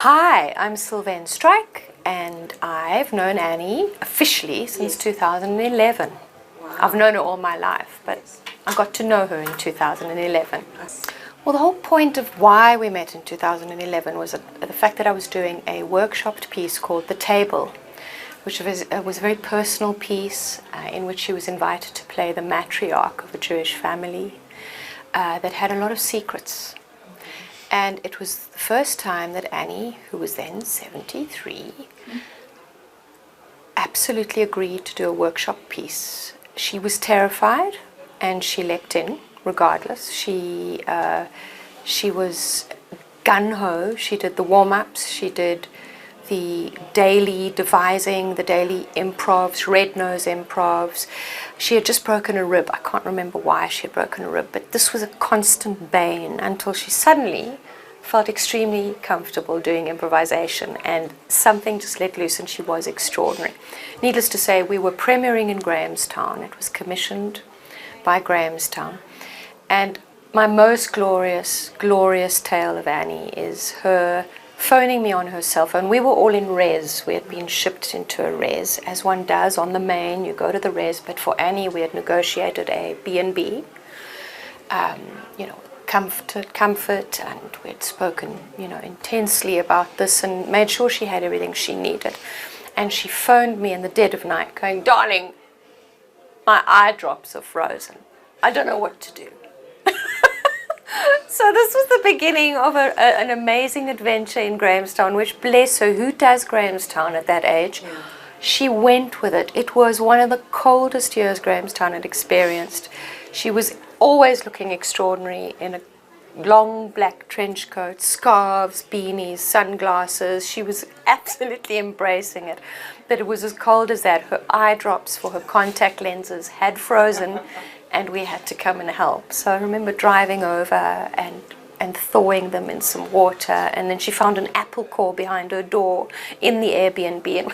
Hi, I'm Sylvaine and I've known Annie officially since 2011. Wow. I've known her all my life, but I got to know her in 2011. Well, the whole point of why we met in 2011 was the fact that I was doing a workshopped piece called The Table, which was a very personal piece in which she was invited to play the matriarch of a Jewish family that had a lot of secrets. And it was the first time that Annie, who was then 73, absolutely agreed to do a workshop piece. She was terrified, and she leapt in regardless. She was gung-ho. She did the warm-ups. She did the daily devising, the daily improvs, red nose improvs. She had just broken a rib. I can't remember why she had broken a rib, but this was a constant bane until she suddenly felt extremely comfortable doing improvisation, and something just let loose, and she was extraordinary. Needless to say, we were premiering in Grahamstown. It was commissioned by Grahamstown. And my most glorious tale of Annie is her phoning me on her cell phone. We were all in res. We had been shipped into a res, as one does on the main. You go to the res, but for Annie, we had negotiated a B&B, comfort, and we had spoken, intensely about this and made sure she had everything she needed. And she phoned me in the dead of night going, "Darling, my eye drops are frozen. I don't know what to do." So this was the beginning of an amazing adventure in Grahamstown, which, bless her, who does Grahamstown at that age? Yeah. She went with it. It was one of the coldest years Grahamstown had experienced. She was always looking extraordinary in a long black trench coat, scarves, beanies, sunglasses. She was absolutely embracing it. But it was as cold as that. Her eye drops for her contact lenses had frozen, and we had to come and help. So I remember driving over and thawing them in some water, and then she found an apple core behind her door in the Airbnb, and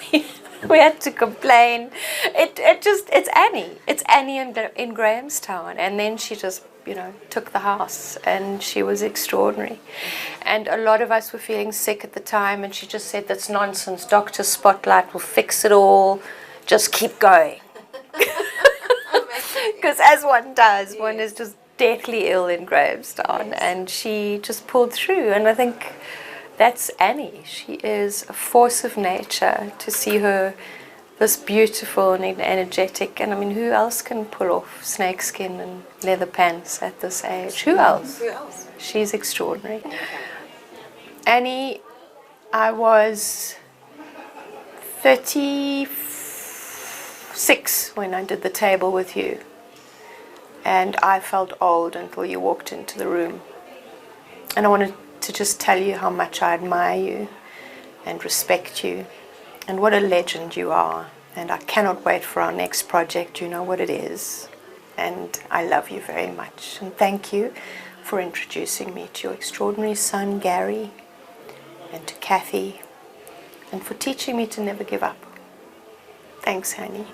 we had to complain. It's Annie. It's Annie in Grahamstown. And then she just, took the house, and she was extraordinary. And a lot of us were feeling sick at the time, and she just said, "That's nonsense. Dr. Spotlight will fix it all. Just keep going." Because as one does, yes, one is just deathly ill in Grahamstown, yes, and she just pulled through. And I think that's Annie. She is a force of nature. To see her this beautiful and energetic, and I mean, who else can pull off snakeskin and leather pants at this age? Who else? She's extraordinary. Annie, I was 36 when I did The Table with you, and I felt old until you walked into the room. And I wanted to just tell you how much I admire you and respect you, and what a legend you are. And I cannot wait for our next project. You know what it is. And I love you very much. And thank you for introducing me to your extraordinary son, Gary, and to Kathy, and for teaching me to never give up. Thanks, honey.